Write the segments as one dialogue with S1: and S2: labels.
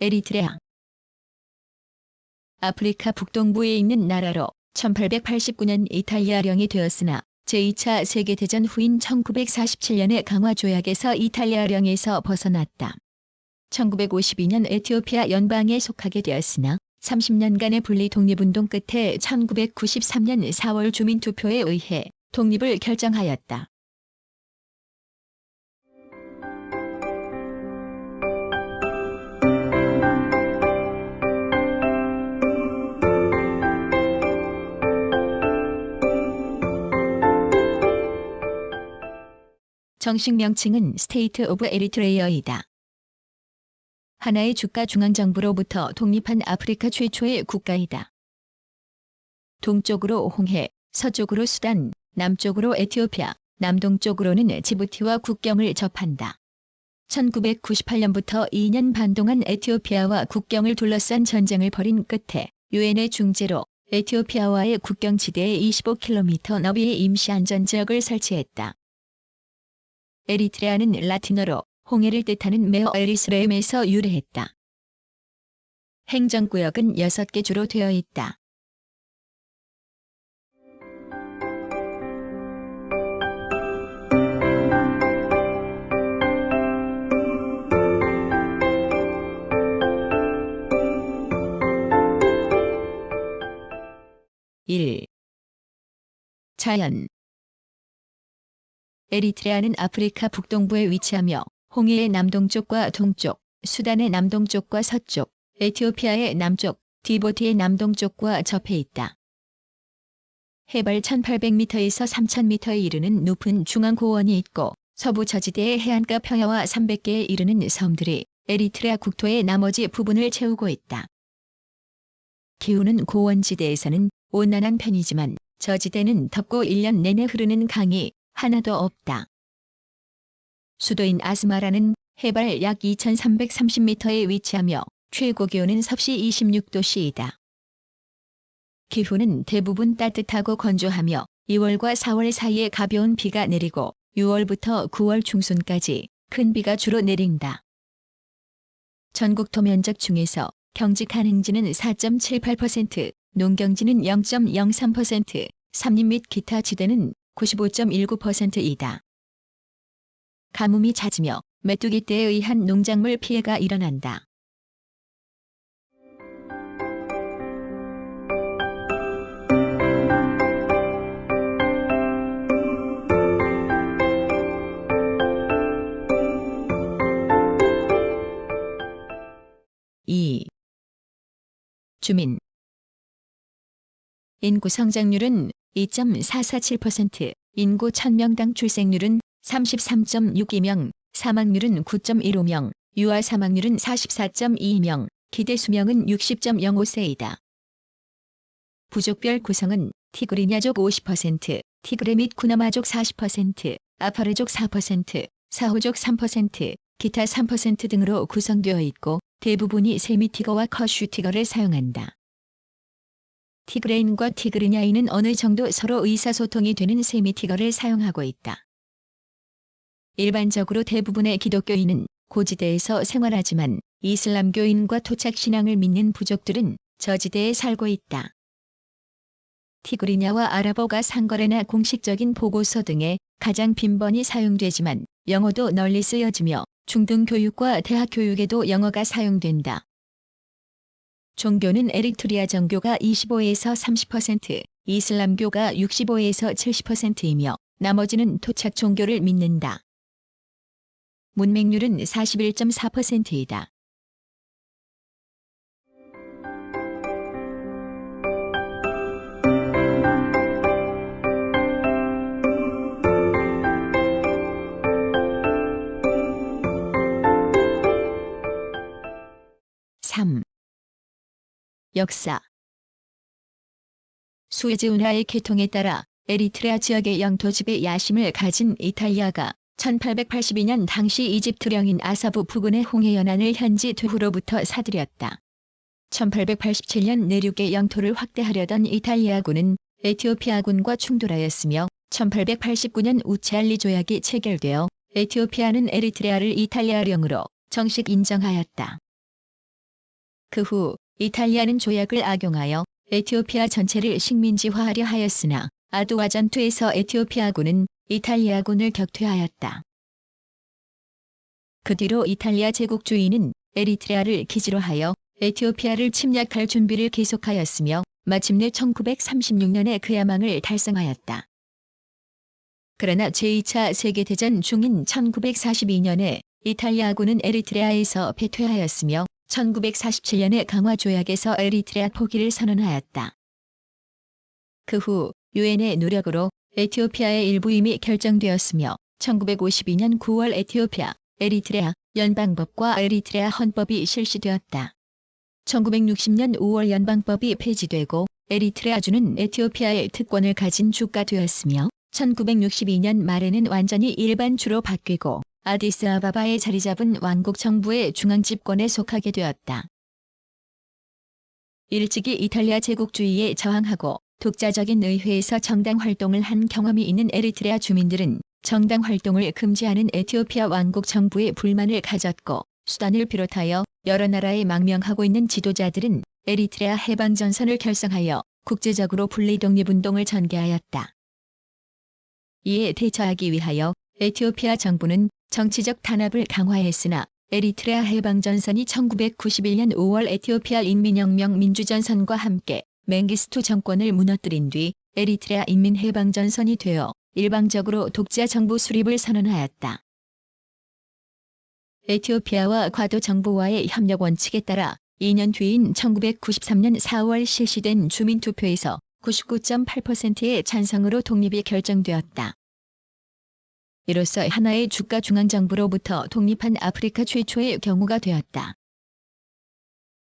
S1: 에리트레아. 아프리카 북동부에 있는 나라로 1889년 이탈리아령이 되었으나 제2차 세계대전 후인 1947년의 강화 조약에서 이탈리아령에서 벗어났다. 1952년 에티오피아 연방에 속하게 되었으나 30년간의 분리 독립운동 끝에 1993년 4월 주민투표에 의해 독립을 결정하였다. 정식 명칭은 스테이트 오브 에리트레이어이다. 하나의 주가 중앙정부로부터 독립한 아프리카 최초의 국가이다. 동쪽으로 홍해, 서쪽으로 수단, 남쪽으로 에티오피아, 남동쪽으로는 지부티와 국경을 접한다. 1998년부터 2년 반 동안 에티오피아와 국경을 둘러싼 전쟁을 벌인 끝에 유엔의 중재로 에티오피아와의 국경지대에 25km 너비의 임시안전지역을 설치했다. 에리트레아는 라틴어로 홍해를 뜻하는 메어 에리스레임에서 유래했다. 행정구역은 6개 주로 되어 있다. (1) 자연. 에리트레아는 아프리카 북동부에 위치하며 홍해의 남동쪽과 동쪽, 수단의 남동쪽과 서쪽, 에티오피아의 남쪽, 디보티의 남동쪽과 접해 있다. 해발 1800m에서 3000m에 이르는 높은 중앙고원이 있고 서부 저지대의 해안가 평야와 300개에 이르는 섬들이 에리트레아 국토의 나머지 부분을 채우고 있다. 기후는 고원지대에서는 온난한 편이지만 저지대는 덥고 1년 내내 흐르는 강이 하나도 없다. 수도인 아스마라는 해발 약 2330m에 위치하며 최고 기온은 섭씨 26도씨이다. 기후는 대부분 따뜻하고 건조하며 2월과 4월 사이에 가벼운 비가 내리고 6월부터 9월 중순까지 큰 비가 주로 내린다. 전국 토면적 중에서 경지 가능지는 4.78%, 농경지는 0.03%, 산림 및 기타 지대는 95.19%이다. 가뭄이 잦으며 메뚜기 떼에 의한 농작물 피해가 일어난다. (2) 주민. 인구 성장률은 2.447%, 인구 1000명당 출생률은 33.62명, 사망률은 9.15명, 유아 사망률은 44.22명, 기대 수명은 60.05세이다. 부족별 구성은 티그리냐족 50%, 티그레 및 쿠나마족 40%, 아파르족 4%, 사호족 3%, 기타 3% 등으로 구성되어 있고 대부분이 세미티거와 커슈티거를 사용한다. 티그레인과 티그리냐인은 어느 정도 서로 의사소통이 되는 세미티거를 사용하고 있다. 일반적으로 대부분의 기독교인은 고지대에서 생활하지만 이슬람교인과 토착신앙을 믿는 부족들은 저지대에 살고 있다. 티그리냐와 아랍어가 상거래나 공식적인 보고서 등에 가장 빈번히 사용되지만 영어도 널리 쓰여지며 중등교육과 대학 교육에도 영어가 사용된다. 종교는 에리트리아 정교가 25에서 30%, 이슬람교가 65에서 70%이며 나머지는 토착 종교를 믿는다. 문맹률은 41.4%이다. (3) 역사. 수에즈 운하의 개통에 따라 에리트레아 지역의 영토 지배 야심을 가진 이탈리아가 1882년 당시 이집트령인 아사부 부군의 홍해 연안을 현지 퇴후로부터 사들였다. 1887년 내륙의 영토를 확대하려던 이탈리아군은 에티오피아군과 충돌하였으며 1889년 우체알리 조약이 체결되어 에티오피아는 에리트레아를 이탈리아령으로 정식 인정하였다. 그 후 이탈리아는 조약을 악용하여 에티오피아 전체를 식민지화하려 하였으나 아두와 전투에서 에티오피아군은 이탈리아군을 격퇴하였다. 그 뒤로 이탈리아 제국주의는 에리트레아를 기지로 하여 에티오피아를 침략할 준비를 계속하였으며 마침내 1936년에 그 야망을 달성하였다. 그러나 제2차 세계대전 중인 1942년에 이탈리아군은 에리트레아에서 패퇴하였으며 1947년에 강화조약에서 에리트레아 포기를 선언하였다. 그 후 유엔의 노력으로 에티오피아의 일부 이미 결정되었으며 1952년 9월 에티오피아, 에리트레아 연방법과 에리트레아 헌법이 실시되었다. 1960년 5월 연방법이 폐지되고 에리트레아주는 에티오피아의 특권을 가진 주가 되었으며 1962년 말에는 완전히 일반주로 바뀌고 아디스아바바에 자리잡은 왕국 정부의 중앙집권에 속하게 되었다. 일찍이 이탈리아 제국주의에 저항하고 독자적인 의회에서 정당 활동을 한 경험이 있는 에리트레아 주민들은 정당 활동을 금지하는 에티오피아 왕국 정부에 불만을 가졌고 수단을 비롯하여 여러 나라에 망명하고 있는 지도자들은 에리트레아 해방전선을 결성하여 국제적으로 분리 독립운동을 전개하였다. 이에 대처하기 위하여 에티오피아 정부는 정치적 탄압을 강화했으나 에리트레아 해방전선이 1991년 5월 에티오피아 인민혁명 민주전선과 함께 맹기스투 정권을 무너뜨린 뒤 에리트레아 인민해방전선이 되어 일방적으로 독자 정부 수립을 선언하였다. 에티오피아와 과도 정부와의 협력 원칙에 따라 2년 뒤인 1993년 4월 실시된 주민투표에서 99.8%의 찬성으로 독립이 결정되었다. 이로써 하나의 주가 중앙정부로부터 독립한 아프리카 최초의 경우가 되었다.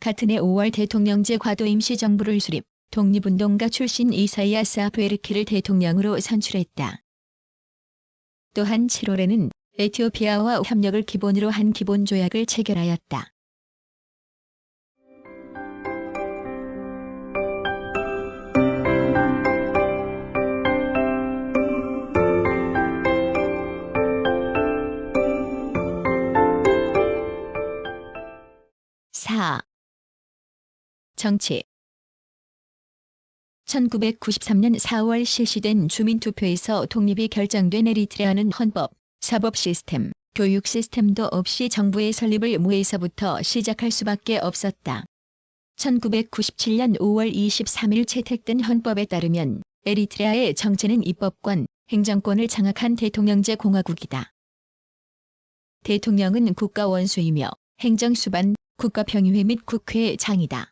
S1: 같은 해 5월 대통령제 과도 임시정부를 수립, 독립운동가 출신 이사이아스 아프에르키를 대통령으로 선출했다. 또한 7월에는 에티오피아와 협력을 기본으로 한 기본조약을 체결하였다. 정치 1993년 4월 실시된 주민투표에서 독립이 결정된 에리트레아는 헌법, 사법 시스템, 교육 시스템도 없이 정부의 설립을 무에서부터 시작할 수밖에 없었다. 1997년 5월 23일 채택된 헌법에 따르면 에리트레아의 정체는 입법권, 행정권을 장악한 대통령제 공화국이다. 대통령은 국가 원수이며 행정수반, 국가평의회 및 국회의 장이다.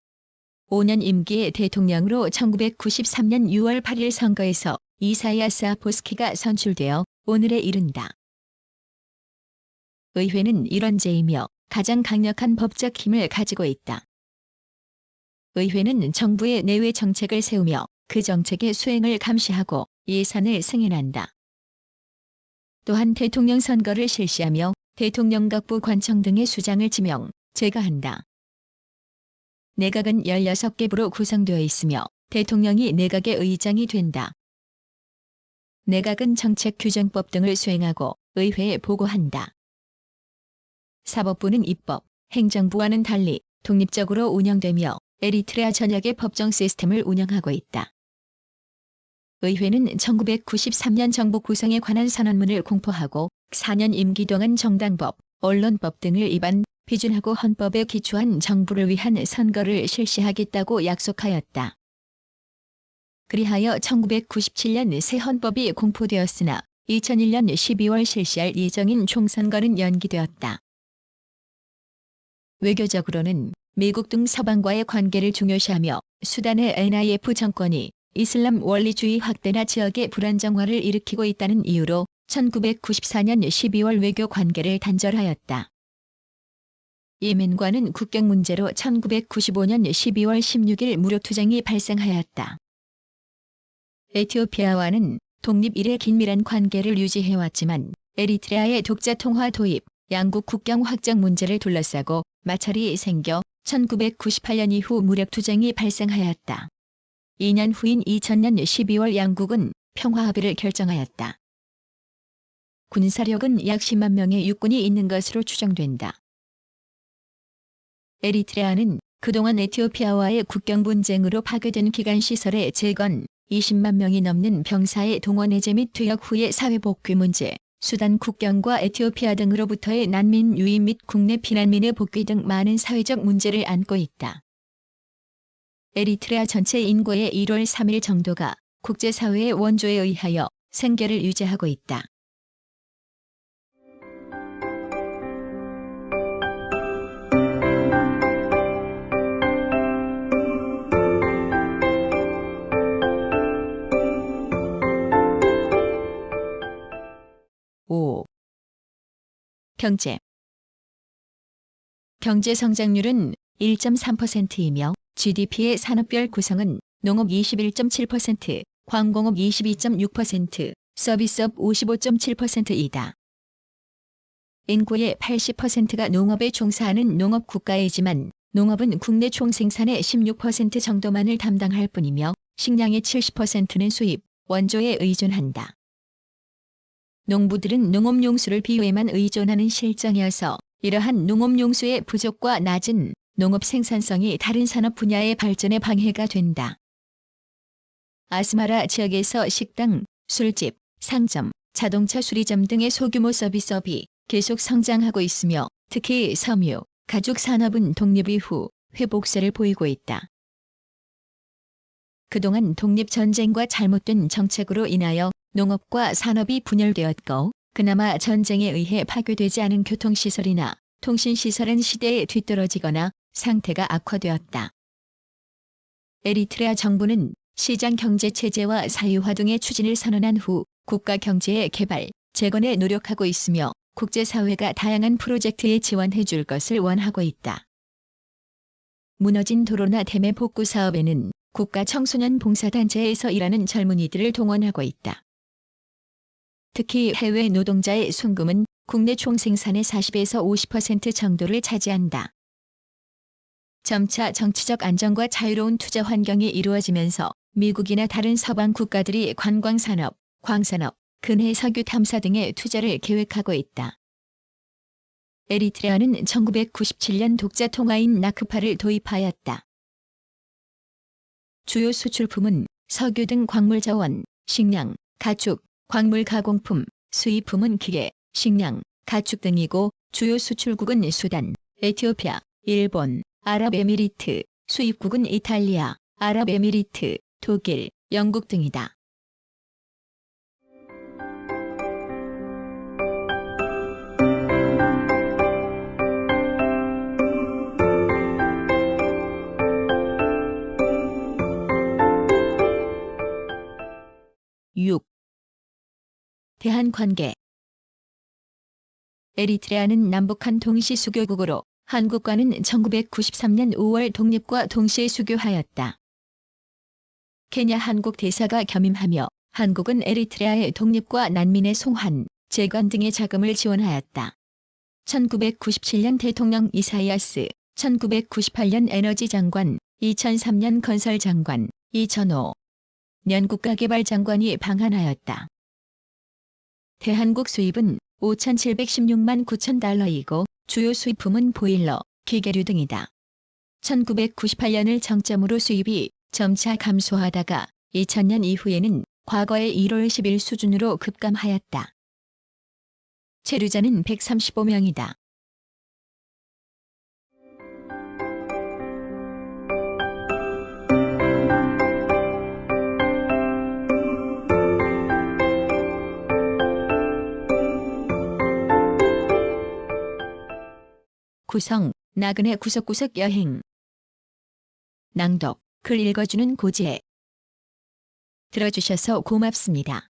S1: 5년 임기의 대통령으로 1993년 6월 8일 선거에서 이사이아스 아포스키가 선출되어 오늘에 이른다. 의회는 일원제이며 가장 강력한 법적 힘을 가지고 있다. 의회는 정부의 내외 정책을 세우며 그 정책의 수행을 감시하고 예산을 승인한다. 또한 대통령 선거를 실시하며 대통령 각부 관청 등의 수장을 지명, 제거한다. 내각은 16개 부로 구성되어 있으며 대통령이 내각의 의장이 된다. 내각은 정책 규정법 등을 수행하고 의회에 보고한다. 사법부는 입법, 행정부와는 달리 독립적으로 운영되며 에리트레아 전역의 법정 시스템을 운영하고 있다. 의회는 1993년 정부 구성에 관한 선언문을 공포하고 4년 임기 동안 정당법, 언론법 등을 비준하고 헌법에 기초한 정부를 위한 선거를 실시하겠다고 약속하였다. 그리하여 1997년 새 헌법이 공포되었으나 2001년 12월 실시할 예정인 총선거는 연기되었다. 외교적으로는 미국 등 서방과의 관계를 중요시하며 수단의 NIF 정권이 이슬람 원리주의 확대나 지역의 불안정화를 일으키고 있다는 이유로 1994년 12월 외교 관계를 단절하였다. 예멘과는 국경 문제로 1995년 12월 16일 무력투쟁이 발생하였다. 에티오피아와는 독립 이래 긴밀한 관계를 유지해왔지만 에리트레아의 독자 통화 도입, 양국 국경 확장 문제를 둘러싸고 마찰이 생겨 1998년 이후 무력투쟁이 발생하였다. 2년 후인 2000년 12월 양국은 평화합의를 결정하였다. 군사력은 약 10만 명의 육군이 있는 것으로 추정된다. 에리트레아는 그동안 에티오피아와의 국경 분쟁으로 파괴된 기간 시설의 재건, 20만 명이 넘는 병사의 동원 해제 및 퇴역 후의 사회복귀 문제, 수단 국경과 에티오피아 등으로부터의 난민 유입 및 국내 피난민의 복귀 등 많은 사회적 문제를 안고 있다. 에리트레아 전체 인구의 1월 3일 정도가 국제사회의 원조에 의하여 생계를 유지하고 있다. 경제 성장률은 1.3%이며 GDP의 산업별 구성은 농업 21.7%, 광공업 22.6%, 서비스업 55.7%이다. 인구의 80%가 농업에 종사하는 농업 국가이지만 농업은 국내 총생산의 16% 정도만을 담당할 뿐이며 식량의 70%는 수입, 원조에 의존한다. 농부들은 농업용수를 비료에만 의존하는 실정이어서 이러한 농업용수의 부족과 낮은 농업 생산성이 다른 산업 분야의 발전에 방해가 된다. 아스마라 지역에서 식당, 술집, 상점, 자동차 수리점 등의 소규모 서비스업이 계속 성장하고 있으며 특히 섬유, 가죽 산업은 독립 이후 회복세를 보이고 있다. 그동안 독립전쟁과 잘못된 정책으로 인하여 농업과 산업이 분열되었고 그나마 전쟁에 의해 파괴되지 않은 교통시설이나 통신시설은 시대에 뒤떨어지거나 상태가 악화되었다. 에리트레아 정부는 시장 경제체제와 사유화 등의 추진을 선언한 후 국가 경제의 개발, 재건에 노력하고 있으며 국제사회가 다양한 프로젝트에 지원해 줄 것을 원하고 있다. 무너진 도로나 댐의 복구 사업에는 국가 청소년 봉사단체에서 일하는 젊은이들을 동원하고 있다. 특히 해외 노동자의 순금은 국내 총생산의 40에서 50% 정도를 차지한다. 점차 정치적 안정과 자유로운 투자 환경이 이루어지면서 미국이나 다른 서방 국가들이 관광산업, 광산업, 근해 석유 탐사 등의 투자를 계획하고 있다. 에리트레아는 1997년 독자 통화인 나크파를 도입하였다. 주요 수출품은 석유 등 광물 자원, 식량, 가축, 광물 가공품, 수입품은 기계, 식량, 가축 등이고 주요 수출국은 수단, 에티오피아, 일본, 아랍에미리트, 수입국은 이탈리아, 아랍에미리트, 독일, 영국 등이다. 대한관계 에리트레아는 남북한 동시 수교국으로 한국과는 1993년 5월 독립과 동시에 수교하였다. 케냐 한국 대사가 겸임하며 한국은 에리트레아의 독립과 난민의 송환, 재건 등의 자금을 지원하였다. 1997년 대통령 이사이아스, 1998년 에너지 장관, 2003년 건설 장관, 2005년 국가개발 장관이 방한하였다. 대한국 수입은 5,716만 9천 달러이고 주요 수입품은 보일러, 기계류 등이다. 1998년을 정점으로 수입이 점차 감소하다가 2000년 이후에는 과거의 1월 10일 수준으로 급감하였다. 체류자는 135명이다. 구성, 나그네 구석구석 여행. 낭독, 글 읽어주는 고지혜. 들어주셔서 고맙습니다.